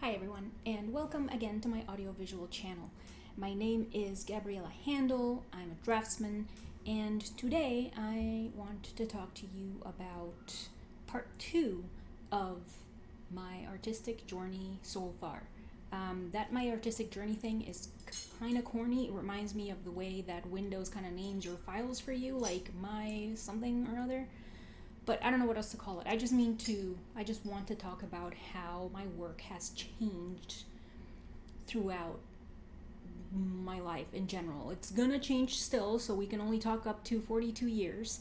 Hi everyone, and welcome again to my audiovisual channel. My name is Gabriela. I'm a draftsman, and today I want to talk to you about part 2 of my artistic journey so far. That my artistic journey thing is kind of corny. It reminds me of the way that Windows kind of names your files for you, like my something or other. But I don't know what else to call it. I just want to talk about how my work has changed throughout my life in general. It's gonna change still, so we can only talk up to 42 years,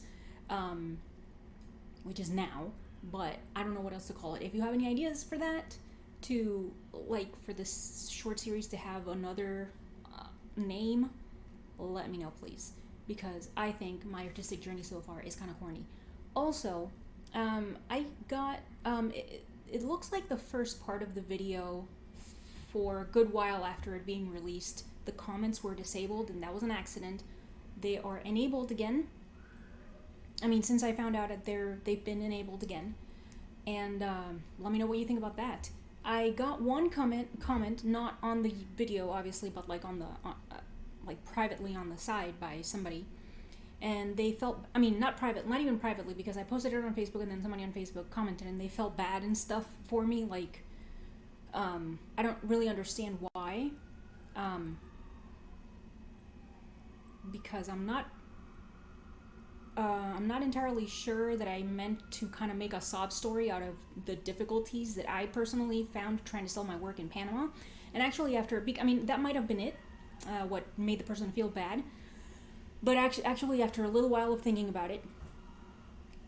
which is now, but I don't know what else to call it. If you have any ideas for that, for this short series to have another name, let me know, please. Because I think my artistic journey so far is kind of corny. Also, I got, it looks like the first part of the video, for a good while after it being released, the comments were disabled, and that was an accident. They are enabled again. Since I found out that they've been enabled again. And let me know what you think about that. I got one comment, not on the video, obviously, but privately on the side by somebody. And they felt, not even privately, because I posted it on Facebook, and then somebody on Facebook commented, and they felt bad and stuff for me, I don't really understand why, because I'm not entirely sure that I meant to kind of make a sob story out of the difficulties that I personally found trying to sell my work in Panama. And actually that might have been it, what made the person feel bad. But actually, after a little while of thinking about it,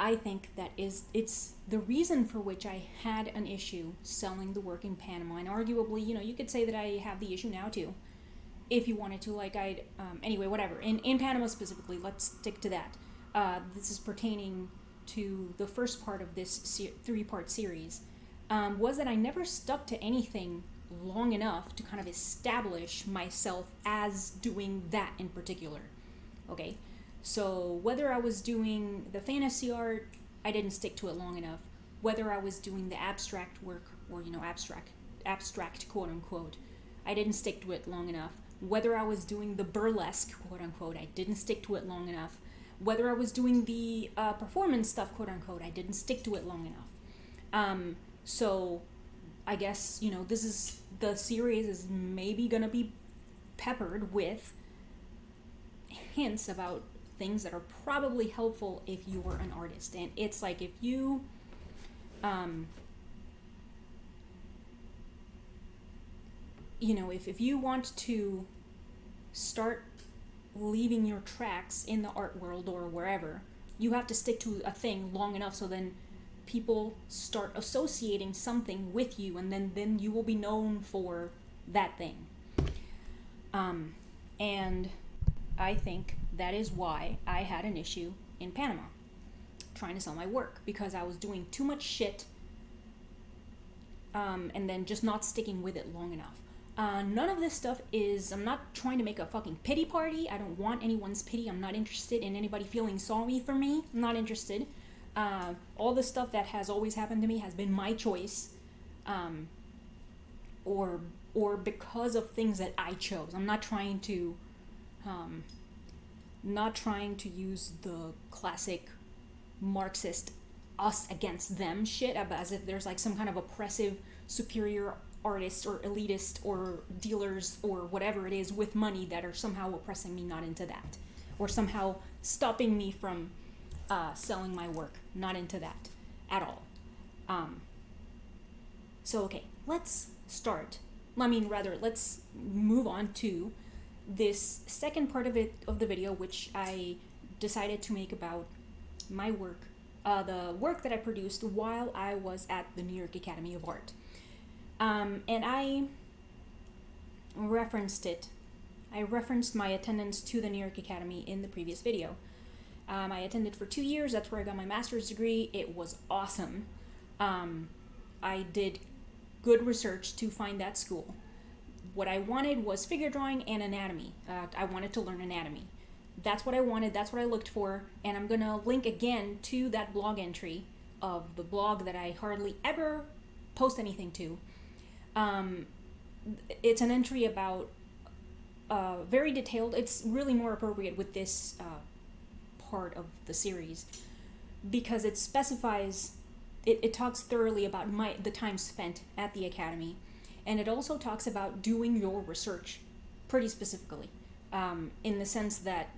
I think that it's the reason for which I had an issue selling the work in Panama. And arguably, you could say that I have the issue now too, if you wanted to. Anyway, whatever. In Panama specifically, let's stick to that. This is pertaining to the first part of this 3-part series. Was that I never stuck to anything long enough to kind of establish myself as doing that in particular. Okay, so whether I was doing the fantasy art, I didn't stick to it long enough. Whether I was doing the abstract work, or abstract quote unquote, I didn't stick to it long enough. Whether I was doing the burlesque quote unquote, I didn't stick to it long enough. Whether I was doing the performance stuff quote unquote, I didn't stick to it long enough. So I guess the series is maybe gonna be peppered with hints about things that are probably helpful if you're an artist. And it's like, if you if you want to start leaving your tracks in the art world or wherever, you have to stick to a thing long enough so then people start associating something with you, and then you will be known for that thing. And I think that is why I had an issue in Panama trying to sell my work, because I was doing too much shit and then just not sticking with it long enough. None of this stuff I'm not trying to make a fucking pity party. I don't want anyone's pity. I'm not interested in anybody feeling sorry for me. I'm not interested. All the stuff that has always happened to me has been my choice, or because of things that I chose. I'm not trying to use the classic Marxist us against them shit, as if there's some kind of oppressive superior artists or elitist or dealers or whatever it is with money that are somehow oppressing me. Not into that, or somehow stopping me from selling my work. Not into that at all. So okay, let's start. Let's move on to this second part of the video, which I decided to make about my work, the work that I produced while I was at the New York Academy of Art. And I referenced it. I referenced my attendance to the New York Academy in the previous video. I attended for 2 years. That's where I got my master's degree. It was awesome. I did good research to find that school. What I wanted was figure drawing and anatomy. I wanted to learn anatomy. That's what I wanted. That's what I looked for. And I'm going to link again to that blog entry of the blog that I hardly ever post anything to. Um, it's an entry about very detailed. It's really more appropriate with this part of the series because it specifies. It talks thoroughly about the time spent at the academy, and it also talks about doing your research pretty specifically, in the sense that,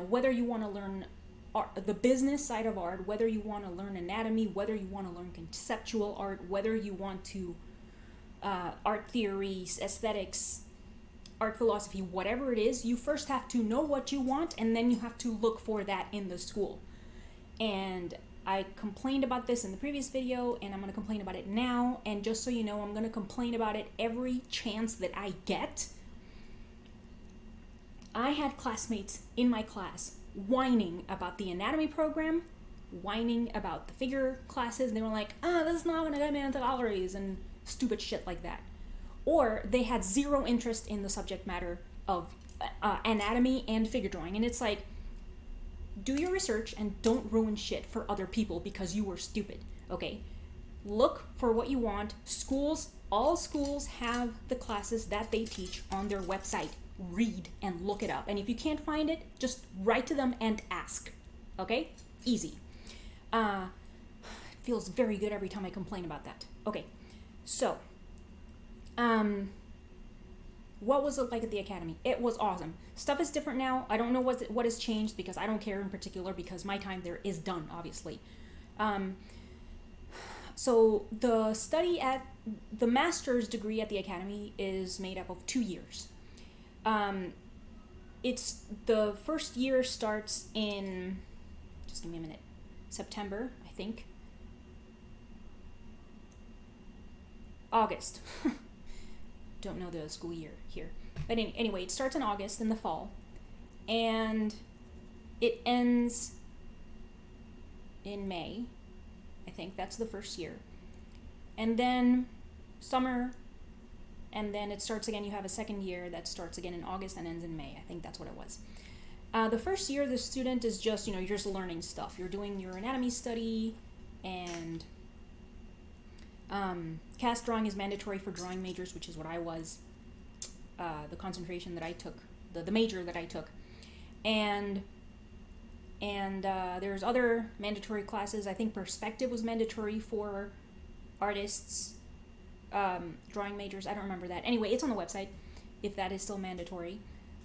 whether you want to learn art, the business side of art, whether you want to learn anatomy, whether you want to learn conceptual art, whether you want to art theories, aesthetics, art philosophy, whatever it is, you first have to know what you want, and then you have to look for that in the school. And I complained about this in the previous video, and I'm going to complain about it now. And just so you know, I'm going to complain about it every chance that I get. I had classmates in my class whining about the anatomy program, whining about the figure classes, and they were like, this is not going to get me into galleries, and stupid shit like that. Or they had zero interest in the subject matter of anatomy and figure drawing. And it's like, do your research and don't ruin shit for other people because you were stupid, okay? Look for what you want. All schools have the classes that they teach on their website. Read and look it up. And if you can't find it, just write to them and ask, okay? Easy. It feels very good every time I complain about that. Okay, so, what was it like at the academy? It was awesome. Stuff is different now. I don't know what has changed because I don't care in particular because my time there is done, obviously. So the master's degree at the academy is made up of 2 years. It's the first year starts in, just give me a minute, September, I think. August. Don't know the school year here. But anyway, it starts in August in the fall, and it ends in May. I think that's the first year. And then summer, and then it starts again. You have a second year that starts again in August and ends in May. I think that's what it was. The first year, the student is just, you're just learning stuff. You're doing your anatomy study, and cast drawing is mandatory for drawing majors, which is what I was, the concentration that I took, the major that I took. And there's other mandatory classes. I think perspective was mandatory for artists, drawing majors. I don't remember that. Anyway, it's on the website if that is still mandatory.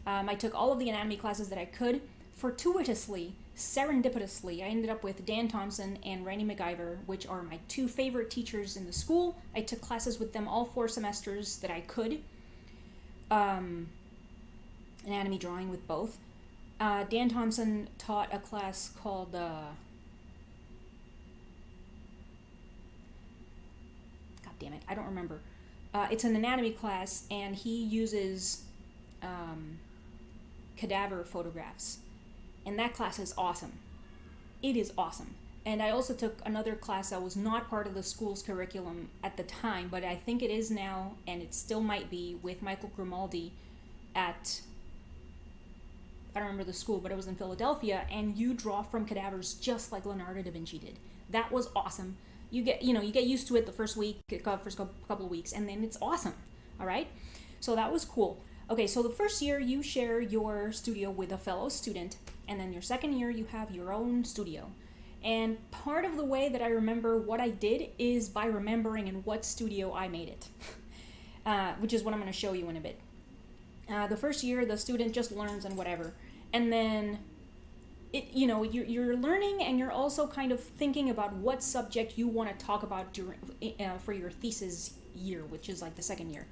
I took all of the anatomy classes that I could. Fortuitously, serendipitously, I ended up with Dan Thompson and Randy McIver, which are my two favorite teachers in the school. I took classes with them all 4 semesters that I could. Anatomy drawing with both. Dan Thompson taught a class called, God damn it, I don't remember. It's an anatomy class, and he uses cadaver photographs. And that class is awesome. It is awesome. And I also took another class that was not part of the school's curriculum at the time, but I think it is now, and it still might be, with Michael Grimaldi at, I don't remember the school, but it was in Philadelphia, and you draw from cadavers just like Leonardo da Vinci did. That was awesome. You get used to it the first couple of weeks, and then it's awesome. All right? So that was cool. Okay, so the first year you share your studio with a fellow student, and then your second year you have your own studio. And part of the way that I remember what I did is by remembering in what studio I made it, which is what I'm going to show you in a bit. The first year the student just learns and whatever, and then you're learning, and you're also kind of thinking about what subject you want to talk about for your thesis year, which is like the second year.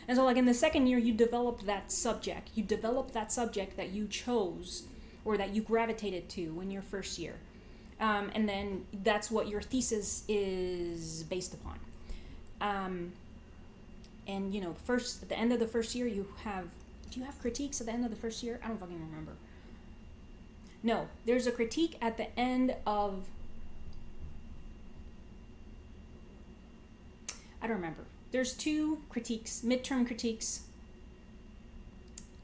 And so, like, in the second year, you develop that subject. You develop that subject that you chose or that you gravitated to in your first year. And then that's what your thesis is based upon. And, at the end of the first year, do you have critiques at the end of the first year? I don't fucking remember. No, there's a critique at the end of, I don't remember. There's 2 critiques, midterm critiques.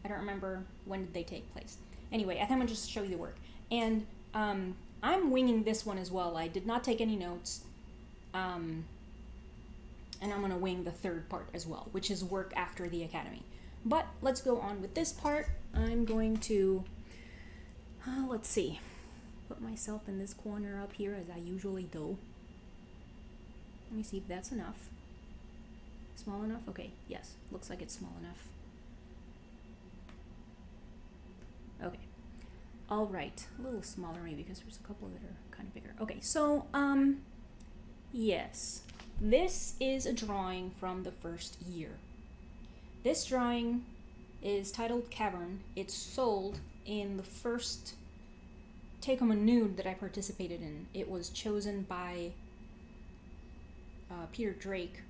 I don't remember when did they take place. Anyway, I think I'm going to just show you the work. And I'm winging this one as well. I did not take any notes. And I'm going to wing the third part as well, which is work after the academy. But let's go on with this part. I'm going to, let's see, put myself in this corner up here as I usually do. Let me see if that's enough. Small enough? Okay, yes, looks like it's small enough. Okay, all right, a little smaller maybe because there's a couple that are kind of bigger. Okay, so, yes, this is a drawing from the first year. This drawing is titled Cavern. It's sold in the first Take Home a Nude that I participated in. It was chosen by Peter Drake,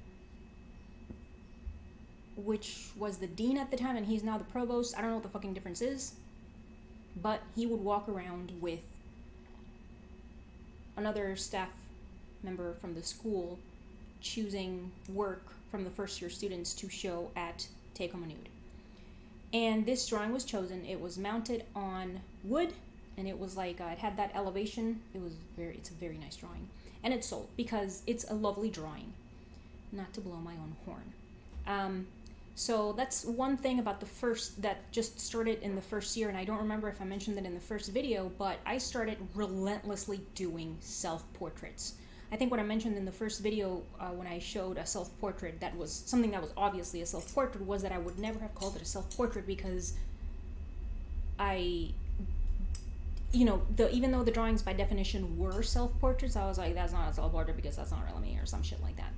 which was the dean at the time, and he's now the provost. I don't know what the fucking difference is, but he would walk around with another staff member from the school choosing work from the first year students to show at Take Home a Nude. And this drawing was chosen. It was mounted on wood, and it was like, it had that elevation. It's a very nice drawing. And it's sold because it's a lovely drawing. Not to blow my own horn. So that's one thing about the first, that just started in the first year, and I don't remember if I mentioned that in the first video, but I started relentlessly doing self-portraits. I think what I mentioned in the first video when I showed a self-portrait that was something that was obviously a self-portrait was that I would never have called it a self-portrait because even though the drawings by definition were self-portraits, I was like, that's not a self-portrait because that's not really me or some shit like that.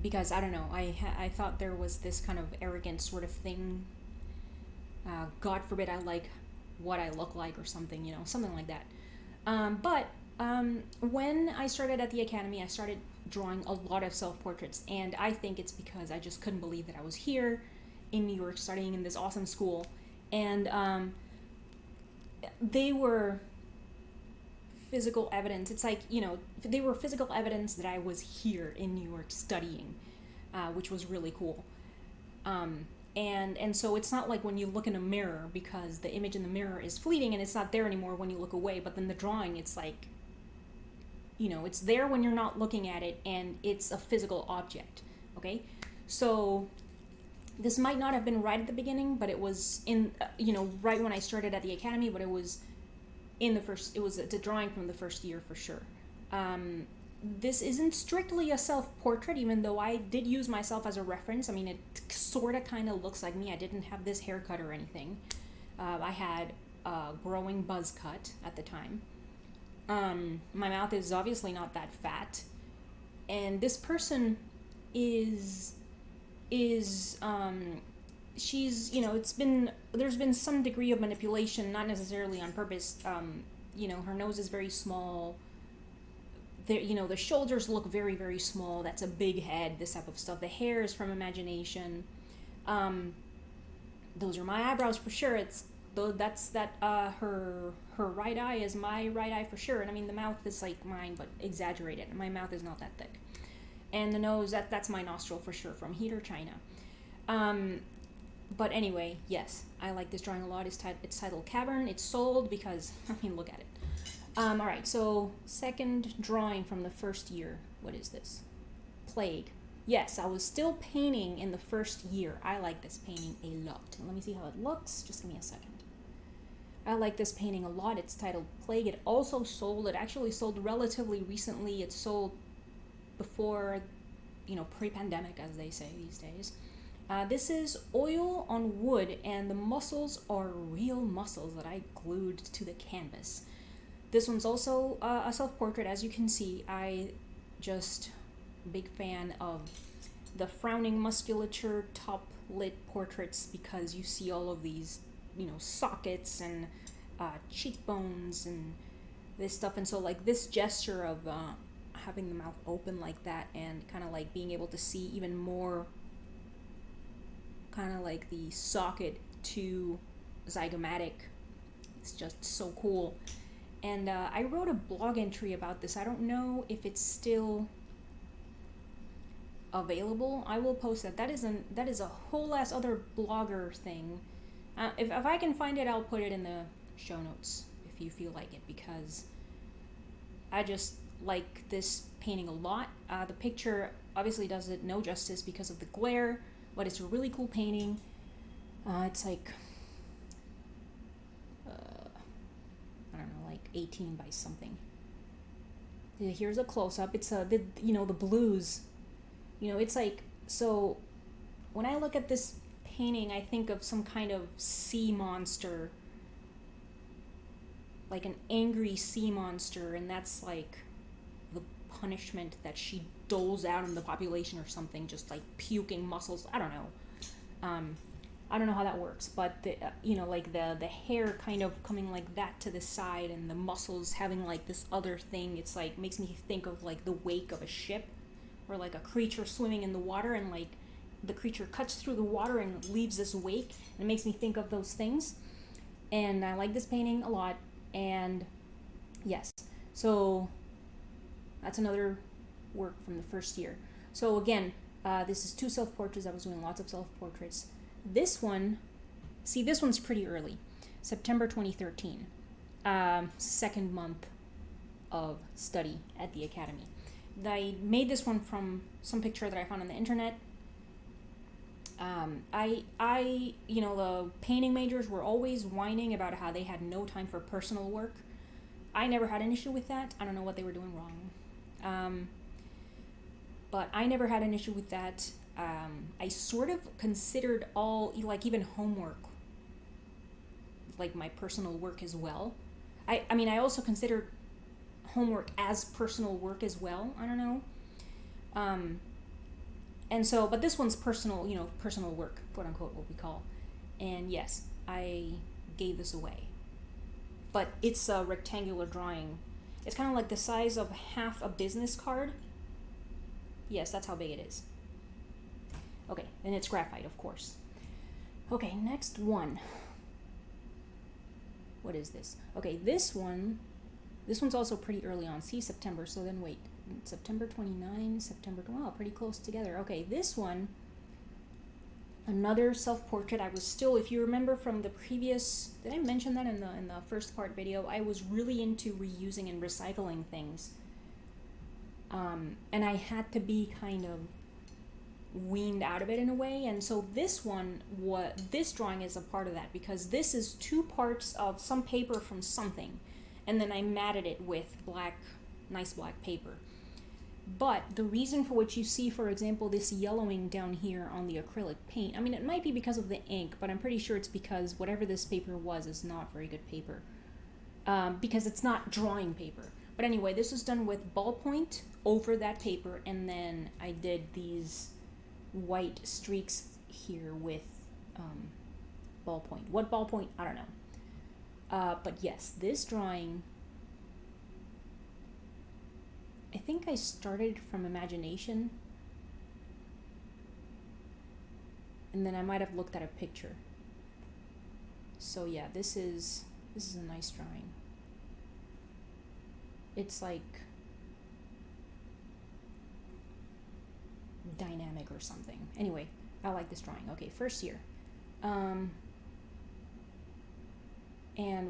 Because I don't know, I thought there was this kind of arrogant sort of thing. God forbid I like what I look like or something, something like that. But when I started at the academy, I started drawing a lot of self-portraits, and I think it's because I just couldn't believe that I was here in New York studying in this awesome school, and they were physical evidence. It's like, they were physical evidence that I was here in New York studying, which was really cool. And so it's not like when you look in a mirror, because the image in the mirror is fleeting and it's not there anymore when you look away, but then the drawing, it's like, it's there when you're not looking at it, and it's a physical object, okay? So this might not have been right at the beginning, but it was in, right when I started at the academy, but it was it's a drawing from the first year for sure. This isn't strictly a self-portrait, even though I did use myself as a reference. I mean, it sort of kind of looks like me. I didn't have this haircut or anything. I had a growing buzz cut at the time. My mouth is obviously not that fat. And this person is she's, there's been some degree of manipulation, not necessarily on purpose. Her nose is very small. The shoulders look very, very small. That's a big head, this type of stuff. The hair is from imagination. Those are my eyebrows for sure. Her right eye is my right eye for sure. And I mean, the mouth is like mine, but exaggerated. My mouth is not that thick. And the nose, that's my nostril for sure, from heat or China. But anyway, yes, I like this drawing a lot. It's titled Cavern. It's sold because, look at it. Alright, so second drawing from the first year. What is this? Plague. Yes, I was still painting in the first year. I like this painting a lot. Let me see how it looks. Just give me a second. I like this painting a lot. It's titled Plague. It also sold. It actually sold relatively recently. It sold before, pre-pandemic, as they say these days. This is oil on wood, and the muscles are real muscles that I glued to the canvas. This one's also a self-portrait, as you can see. Big fan of the frowning musculature top-lit portraits, because you see all of these, sockets and cheekbones and this stuff. And so, like, this gesture of having the mouth open like that and kind of like being able to see even more kind of like the socket to zygomatic, it's just so cool. And I wrote a blog entry about this. I don't know if it's still available. I will post that. That is a whole ass other blogger thing. If I can find it, I'll put it in the show notes if you feel like it, because like this painting a lot. The picture obviously does it no justice because of the glare, but it's a really cool painting. It's like, I don't know, like 18 by something. Here's a close-up. It's the blues. It's like, so when I look at this painting, I think of some kind of sea monster, like an angry sea monster, and that's like the punishment that she doles out in the population or something, just like puking muscles. I don't know. I don't know how that works, but like the hair kind of coming like that to the side, and the muscles having like this other thing. It's like makes me think of like the wake of a ship, or like a creature swimming in the water, and like the creature cuts through the water and leaves this wake, and it makes me think of those things. And I like this painting a lot. And yes, so that's another work from the first year. So again, this is 2 self-portraits. I was doing lots of self-portraits. This one, this one's pretty early, September 2013, second month of study at the academy. I made this one from some picture that I found on the internet. The painting majors were always whining about how they had no time for personal work. I never had an issue with that. I don't know what they were doing wrong. But I never had an issue with that. I sort of considered all, like even homework, like my personal work as well. I also considered homework as personal work as well. I don't know. And so, but this one's personal, personal work, quote unquote, what we call. And yes, I gave this away. But it's a rectangular drawing. It's kind of like the size of half a business card. Yes, that's how big it is. Okay, and it's graphite, of course. Okay, next one. What is this? Okay, this one's also pretty early on. See, September, so then wait. September 29, wow, pretty close together. Okay, this one, another self-portrait. I was still, if you remember from the previous, did I mention that in the first part video? I was really into reusing and recycling things. And I had to be kind of weaned out of it in a way, and so this drawing is a part of that, because this is 2 parts of some paper from something, and then I matted it with nice black paper. But the reason for which you see, for example, this yellowing down here on the acrylic paint, it might be because of the ink, but I'm pretty sure it's because whatever this paper was is not very good paper, because it's not drawing paper. But anyway, this was done with ballpoint over that paper, and then I did these white streaks here with ballpoint. What ballpoint? I don't know. But yes, this drawing, I think I started from imagination, and then I might have looked at a picture. So yeah, this is a nice drawing. It's like dynamic or something. Anyway, I like this drawing. Okay, first year. And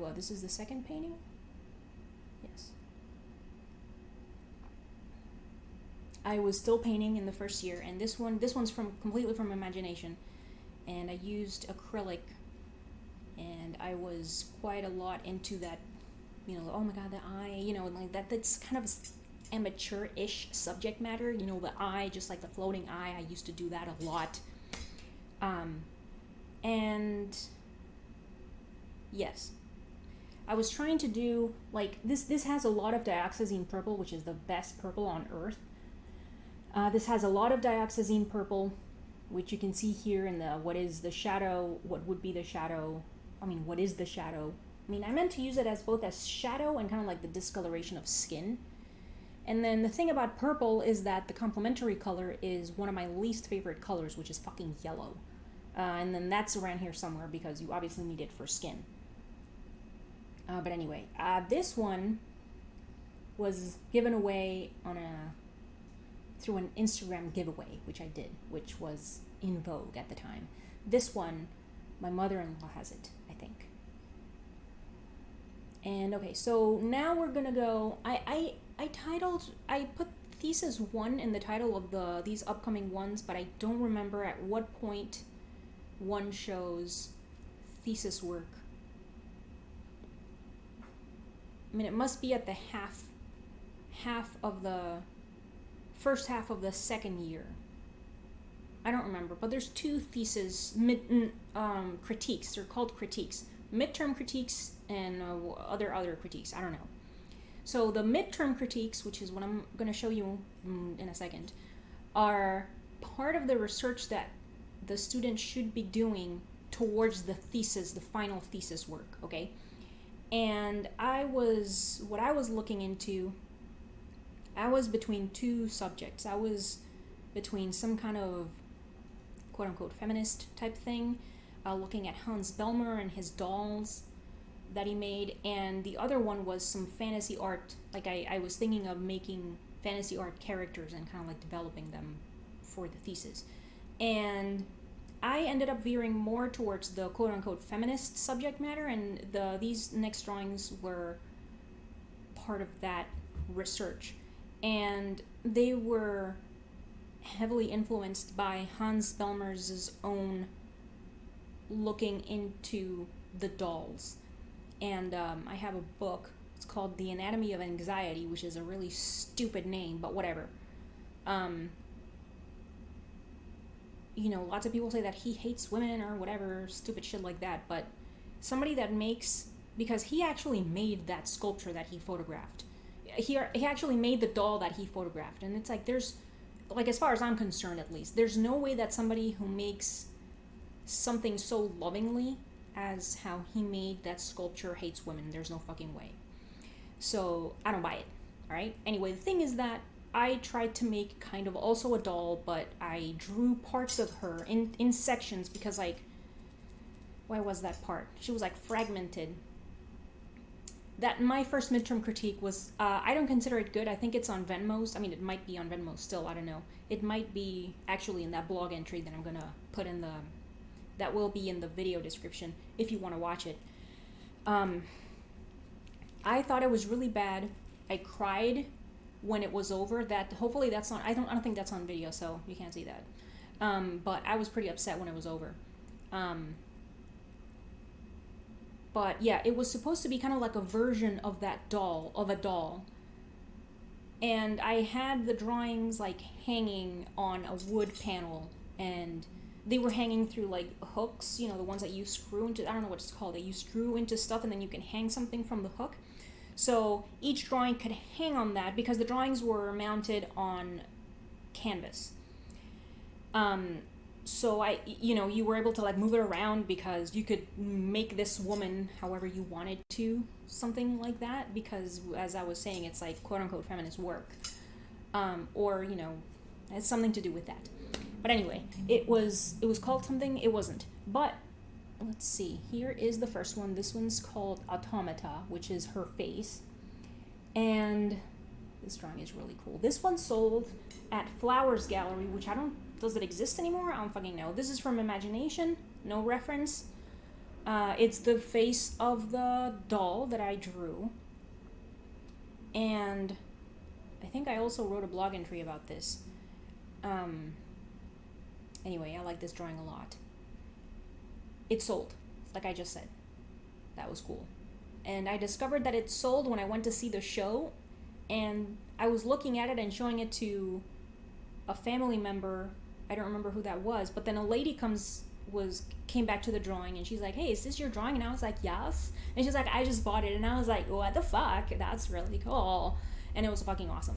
well, this is the second painting? Yes. I was still painting in the first year, and this one's completely from imagination, and I used acrylic, and I was quite a lot into that, oh my god, the eye, like that's kind of amateur-ish subject matter, the eye, just like the floating eye. I used to do that a lot. And yes, I was trying to do, like, this has a lot of dioxazine purple, which is the best purple on earth. This has a lot of dioxazine purple, which you can see here in the, what is the shadow, what is the shadow? I meant to use it as both as shadow and kind of like the discoloration of skin. And then the thing about purple is that the complementary color is one of my least favorite colors, which is fucking yellow. And then that's around here somewhere because you obviously need it for skin. But anyway, this one was given away through an Instagram giveaway, which I did, which was in vogue at the time. This one, my mother-in-law has it, I think. And okay, so now we're gonna go, I put thesis 1 in the title of these upcoming ones, but I don't remember at what point one shows thesis work. I mean, it must be at the half of the first half of the second year. I don't remember, but there's 2 thesis critiques. They're called critiques. Midterm critiques and other critiques. I don't know. So the midterm critiques, which is what I'm going to show you in a second, are part of the research that the student should be doing towards the thesis, the final thesis work, okay? And what I was looking into, I was between 2 subjects. I was between some kind of quote-unquote feminist type thing, looking at Hans Bellmer and his dolls that he made, and the other one was some fantasy art. Like I was thinking of making fantasy art characters and kind of like developing them for the thesis. And I ended up veering more towards the quote-unquote feminist subject matter, and these next drawings were part of that research. And they were heavily influenced by Hans Bellmer's own looking into the dolls. And I have a book. It's called The Anatomy of Anxiety, which is a really stupid name, but whatever. You know, lots of people say that he hates women or whatever, stupid shit like that, but somebody that makes, because he actually made that sculpture that he photographed. He actually made the doll that he photographed, and it's like, there's, like, as far as I'm concerned at least, there's no way that somebody who makes something so lovingly as how he made that sculpture hates women. There's no fucking way. So I don't buy it. All right. Anyway, the thing is that I tried to make kind of also a doll, but I drew parts of her in sections because, like, why was that part? She was like fragmented. That my first midterm critique was, I don't consider it good. I think it's on Venmo's. I mean, it might be on Venmo still. I don't know. It might be actually in that blog entry that I'm gonna put in that will be in the video description if you want to watch it. I thought it was really bad. I cried when it was over. That hopefully that's not. I don't think that's on video, so you can't see that. But I was pretty upset when it was over. But yeah, it was supposed to be kind of like a version of that doll, of a doll. And I had the drawings like hanging on a wood panel, and they were hanging through like hooks, you know, the ones that you screw into, I don't know what it's called, that you screw into stuff and then you can hang something from the hook. So each drawing could hang on that because the drawings were mounted on canvas. So you were able to like move it around because you could make this woman however you wanted to, something like that, because as I was saying, it's like quote unquote feminist work. Or, you know, it has something to do with that. But anyway, it was called something, it wasn't. But let's see, here is the first one. This one's called Automata, which is her face. And this drawing is really cool. This one sold at Flowers Gallery, which does it exist anymore? I don't fucking know. This is from Imagination, no reference. It's the face of the doll that I drew. And I think I also wrote a blog entry about this. Anyway, I like this drawing a lot. It sold, like I just said. That was cool. And I discovered that it sold when I went to see the show, and I was looking at it and showing it to a family member. I don't remember who that was, but then a lady came back to the drawing, and she's like, "Hey, is this your drawing?" And I was like, "Yes." And she's like, "I just bought it." And I was like, "What the fuck? That's really cool." And it was fucking awesome.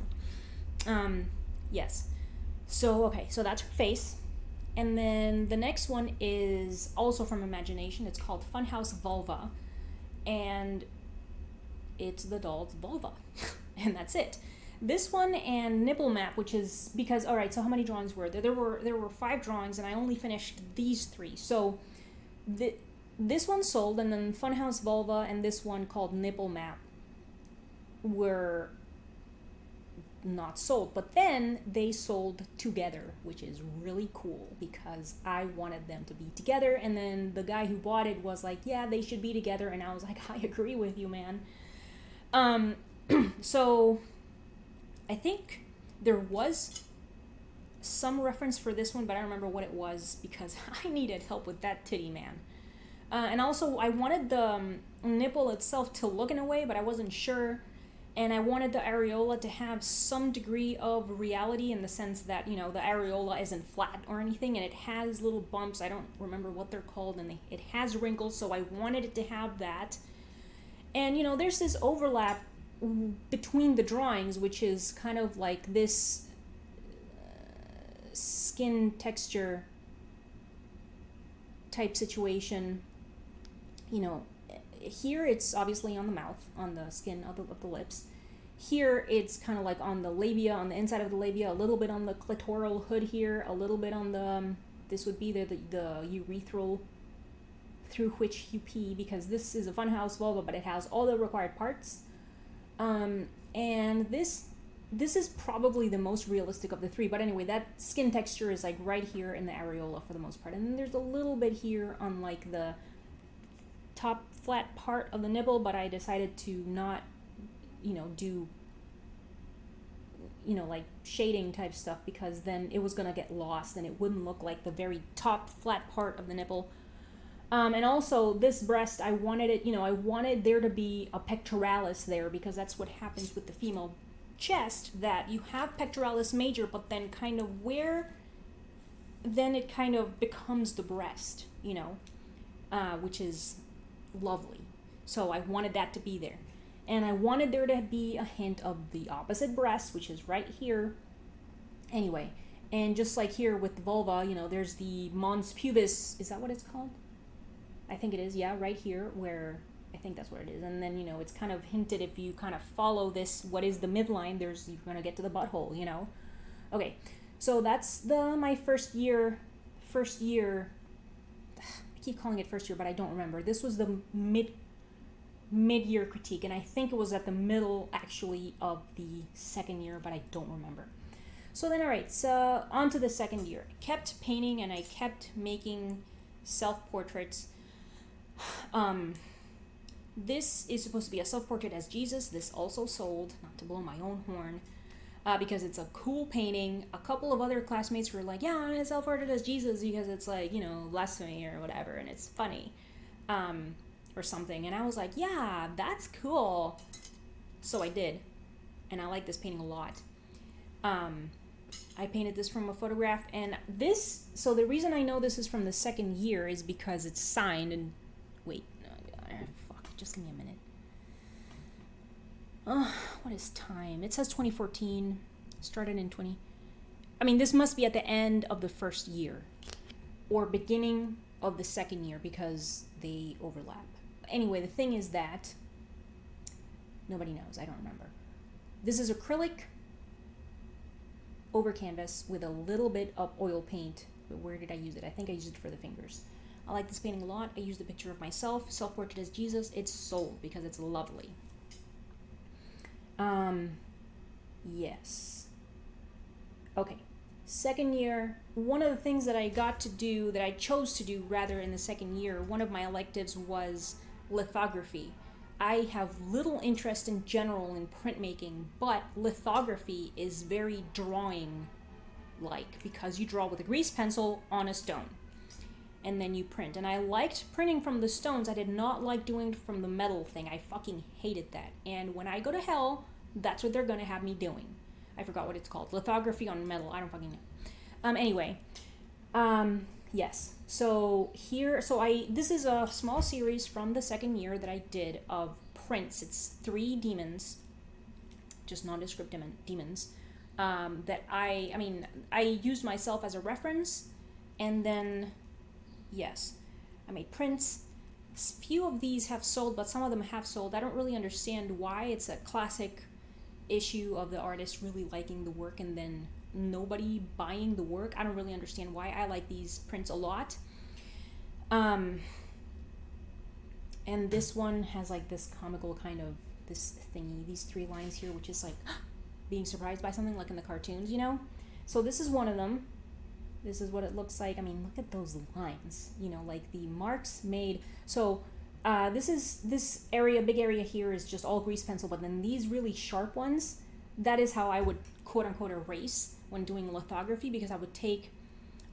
Yes. So, okay, so that's her face. And then the next one is also from Imagination. It's called Funhouse Vulva. And it's the doll's vulva. And that's it. This one and Nipple Map, which is because, all right, so how many drawings were there? There were 5 drawings, and I only finished these 3. So this one sold, and then Funhouse Vulva and this one called Nipple Map were not sold, but then they sold together, which is really cool because I wanted them to be together. And then the guy who bought it was like, "Yeah, they should be together," and I was like, "I agree with you, man." So I think there was some reference for this one, but I don't remember what it was because I needed help with that titty, man. And also, I wanted the nipple itself to look in a way, but I wasn't sure. And I wanted the areola to have some degree of reality in the sense that, the areola isn't flat or anything, and it has little bumps. I don't remember what they're called, and it has wrinkles, so I wanted it to have that. And, there's this overlap between the drawings, which is kind of like this skin texture type situation. Here it's obviously on the mouth, on the skin of the lips. Here it's kind of like on the labia, on the inside of the labia, a little bit on the clitoral hood here, a little bit on the, this would be the urethral through which you pee, because this is a funhouse vulva, but it has all the required parts. And this is probably the most realistic of the three, but anyway, that skin texture is like right here in the areola for the most part. And then there's a little bit here on like the top flat part of the nipple, but I decided to not, do, like shading type stuff, because then it was gonna get lost and it wouldn't look like the very top flat part of the nipple. And also this breast, I wanted it, I wanted there to be a pectoralis there, because that's what happens with the female chest, that you have pectoralis major, but then kind of then it kind of becomes the breast, which is lovely. So I wanted that to be there. And I wanted there to be a hint of the opposite breast, which is right here. Anyway, and just like here with the vulva, there's the mons pubis. Is that what it's called? I think it is, yeah, right here, where I think that's what it is. And then, it's kind of hinted, if you kind of follow this, what is the midline, you're going to get to the butthole, Okay, so that's my first year, I keep calling it first year, but I don't remember. This was the mid-year critique, and I think it was at the middle, actually, of the second year, but I don't remember. So then, all right, so on to the second year. I kept painting, and I kept making self-portraits. This is supposed to be a self-portrait as Jesus. This also sold, not to blow my own horn, because it's a cool painting. A couple of other classmates were like, yeah, I'm a self-portrait as Jesus because it's like, blasphemy or whatever, and it's funny, or something. And I was like, yeah, that's cool. So I did, and I like this painting a lot. I painted this from a photograph, and so the reason I know this is from the second year is because it's signed, and wait, just give me a minute. What is time? It says 2014. Started in this must be at the end of the first year or beginning of the second year, because they overlap. Anyway, the thing is that nobody knows. I don't remember. This is acrylic over canvas with a little bit of oil paint. But where did I use it? I think I used it for the fingers. I like this painting a lot. I used a picture of myself, self-portrait as Jesus. It's sold because it's lovely. Yes. Okay. Second year, one of the things that I chose to do rather in the second year, one of my electives was lithography. I have little interest in general in printmaking, but lithography is very drawing-like, because you draw with a grease pencil on a stone, and then you print. And I liked printing from the stones. I did not like doing from the metal thing. I fucking hated that. And when I go to hell, that's what they're going to have me doing. I forgot what it's called. Lithography on metal. I don't fucking know. Anyway. Yes. So this is a small series from the second year that I did of prints. It's 3 demons, just nondescript demons, that I used myself as a reference, and then, yes, I made prints. Few of these have sold, but some of them have sold. I don't really understand why. It's a classic issue of the artist really liking the work and then nobody buying the work. I don't really understand why. I like these prints a lot. And this one has like this comical kind of this thingy, these 3 lines here, which is like being surprised by something, like in the cartoons, So this is one of them. This is what it looks like. Look at those lines, like the marks made. So this area, big area here is just all grease pencil, but then these really sharp ones, that is how I would quote unquote erase when doing lithography, because I would take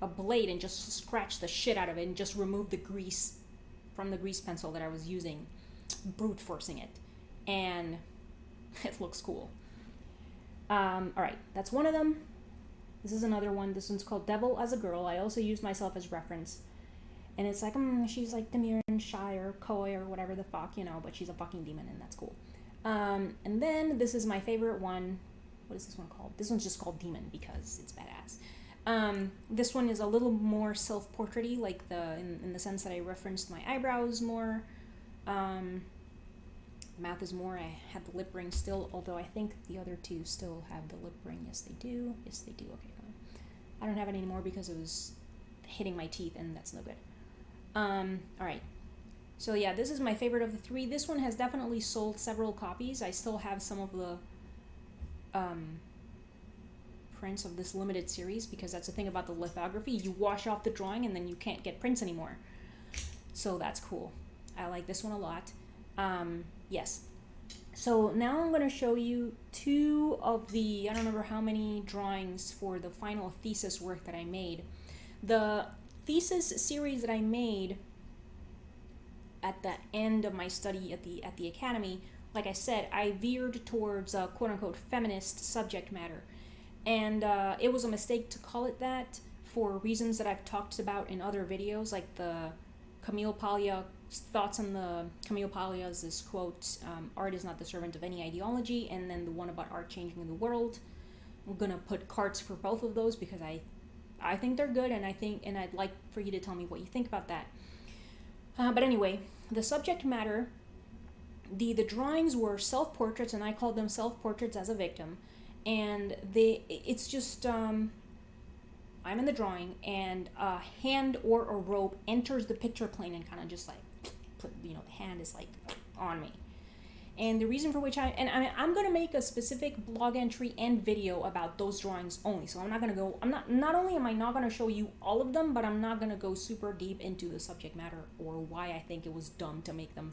a blade and just scratch the shit out of it and just remove the grease from the grease pencil that I was using, brute forcing it, and it looks cool. All right, that's one of them. This is another one. This one's called Devil as a Girl. I also used myself as reference. And it's like, she's like demure and shy or coy or whatever the fuck, but she's a fucking demon, and that's cool. And then this is my favorite one. What is this one called? This one's just called Demon because it's badass. This one is a little more self-portrait-y, like in the sense that I referenced my eyebrows more. Mouth is more. I had the lip ring still, although I think the other two still have the lip ring. Yes, they do. Okay, fine. I don't have it anymore because it was hitting my teeth, and that's no good. Alright. So yeah, this is my favorite of the three. This one has definitely sold several copies. I still have some of the prints of this limited series, because that's the thing about the lithography. You wash off the drawing and then you can't get prints anymore. So that's cool. I like this one a lot. Yes. So now I'm going to show you two of the, I don't remember how many drawings for the final thesis work that I made. The thesis series that I made at the end of my study at the academy, like I said, I veered towards quote-unquote feminist subject matter. And it was a mistake to call it that for reasons that I've talked about in other videos, like the Camille Paglia thoughts on the Camille Paglia's this quote, art is not the servant of any ideology, and then the one about art changing the world. I'm gonna put cards for both of those because I think they're good, and I'd like for you to tell me what you think about that. But anyway, the subject matter, the drawings were self-portraits, and I called them self-portraits as a victim. And it's just, I'm in the drawing, and a hand or a rope enters the picture plane and kind of just like, the hand is like on me. And the reason for which I'm going to make a specific blog entry and video about those drawings only. So I'm not going to go, not only am I not going to show you all of them, but I'm not going to go super deep into the subject matter or why I think it was dumb to make them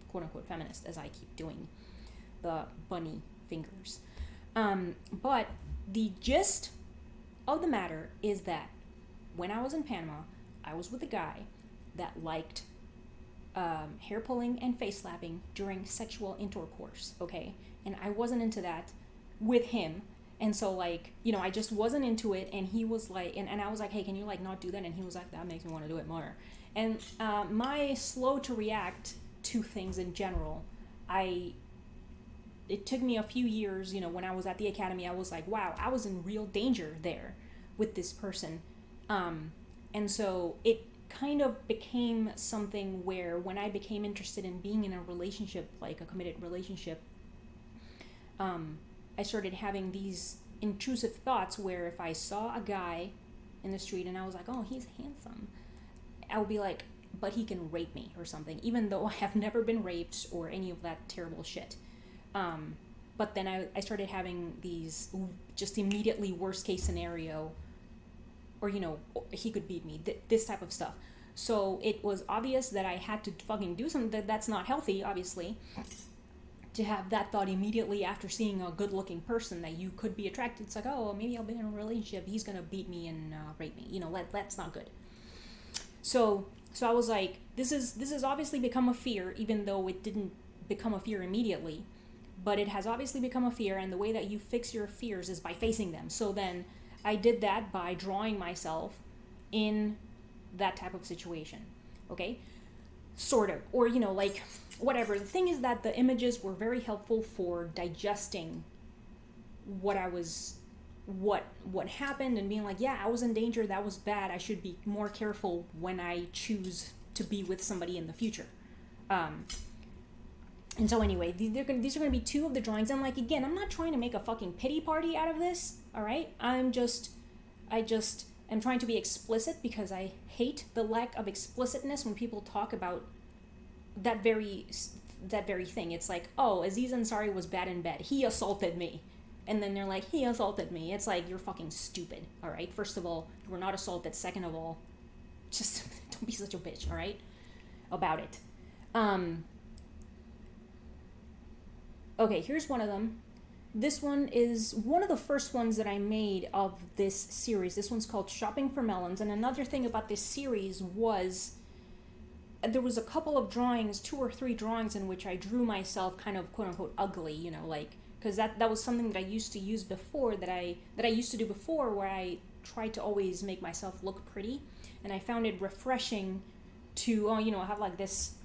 quote unquote feminist, as I keep doing the bunny fingers. But the gist of the matter is that when I was in Panama, I was with a guy that liked hair pulling and face slapping during sexual intercourse, okay? And I wasn't into that with him. And so, like, I just wasn't into it. And he was like, and I was like, hey, can you, like, not do that? And he was like, that makes me want to do it more. And my slow to react to things in general, it took me a few years, when I was at the academy, I was like, wow, I was in real danger there with this person. And so it kind of became something where when I became interested in being in a relationship, like a committed relationship, I started having these intrusive thoughts where if I saw a guy in the street and I was like, oh, he's handsome, I would be like, but he can rape me or something, even though I have never been raped or any of that terrible shit. But then I started having these just immediately worst case scenario, or, he could beat me, this type of stuff. So it was obvious that I had to fucking do something that's not healthy, obviously, to have that thought immediately after seeing a good-looking person that you could be attracted. It's like, oh, maybe I'll be in a relationship, he's gonna beat me and rape me. That's not good. So I was like, this has obviously become a fear, even though it didn't become a fear immediately. But it has obviously become a fear, and the way that you fix your fears is by facing them. So then I did that by drawing myself in that type of situation, okay? Sort of, or, like, whatever. The thing is that the images were very helpful for digesting what happened and being like, yeah, I was in danger, that was bad, I should be more careful when I choose to be with somebody in the future. And so anyway, these are going to be two of the drawings. And like, again, I'm not trying to make a fucking pity party out of this, all right? I just am trying to be explicit because I hate the lack of explicitness when people talk about that very thing. It's like, oh, Aziz Ansari was bad in bed. He assaulted me. And then they're like, he assaulted me. It's like, you're fucking stupid, all right? First of all, you were not assaulted. Second of all, just don't be such a bitch, all right? About it. Okay, here's one of them. This one is one of the first ones that I made of this series. This one's called Shopping for Melons. And another thing about this series was there was a couple of drawings, 2 or 3 drawings in which I drew myself kind of quote unquote ugly, you know, like, because that was something that I used to use before, that I used to do before, where I tried to always make myself look pretty. And I found it refreshing to, have like this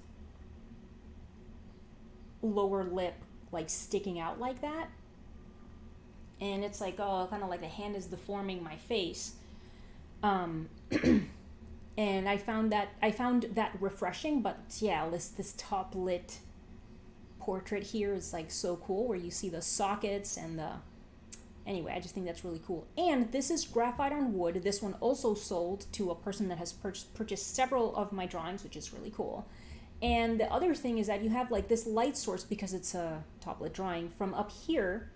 lower lip like sticking out like that. And it's like, kind of like the hand is deforming my face. And I found that refreshing, but yeah, this top lit portrait here is like so cool, where you see the sockets and anyway, I just think that's really cool. And this is graphite on wood. This one also sold to a person that has purchased several of my drawings, which is really cool. And the other thing is that you have like this light source, because it's a top lit drawing, from up here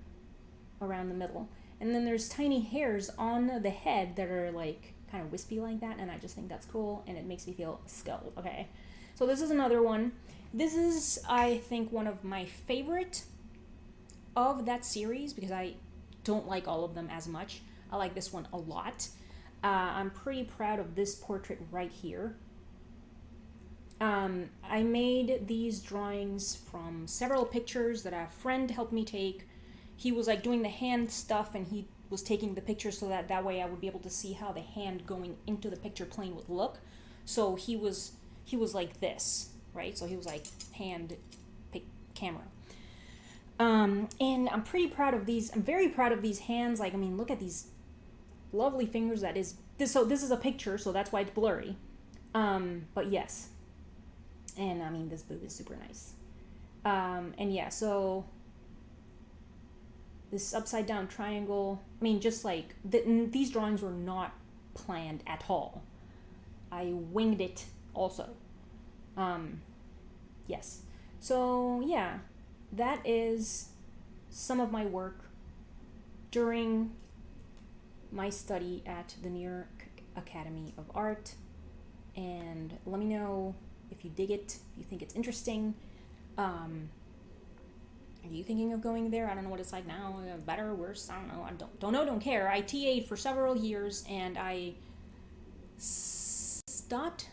around the middle, and then there's tiny hairs on the head that are like kind of wispy like that, and I just think that's cool, and it makes me feel skull. Okay, so this is another one. This is, I think, one of my favorite of that series, because I don't like all of them as much. I like this one a lot. I'm pretty proud of this portrait right here. I made these drawings from several pictures that a friend helped me take. He was like doing the hand stuff, and he was taking the pictures so that way I would be able to see how the hand going into the picture plane would look. So he was like this, right? So he was like hand pick camera. And I'm pretty proud of these. I'm very proud of these hands. Like, I mean, look at these lovely fingers. So this is a picture, so that's why it's blurry. But yes. And I mean, this boob is super nice. And yeah, so this upside down triangle, I mean, just like, these drawings were not planned at all. I winged it also. Yes. So yeah, that is some of my work during my study at the New York Academy of Art. And let me know if you dig it, if you think it's interesting. Are you thinking of going there? I don't know what it's like now. Better or worse? I don't know. I don't know. Don't care. I TA'd for several years, and I stopped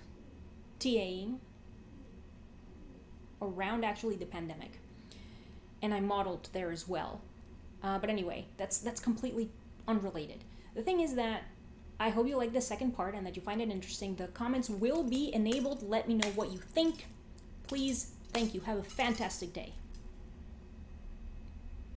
TAing around actually the pandemic, and I modeled there as well. But anyway, that's completely unrelated. The thing is that I hope you like the second part and that you find it interesting. The comments will be enabled. Let me know what you think. Please, thank you. Have a fantastic day.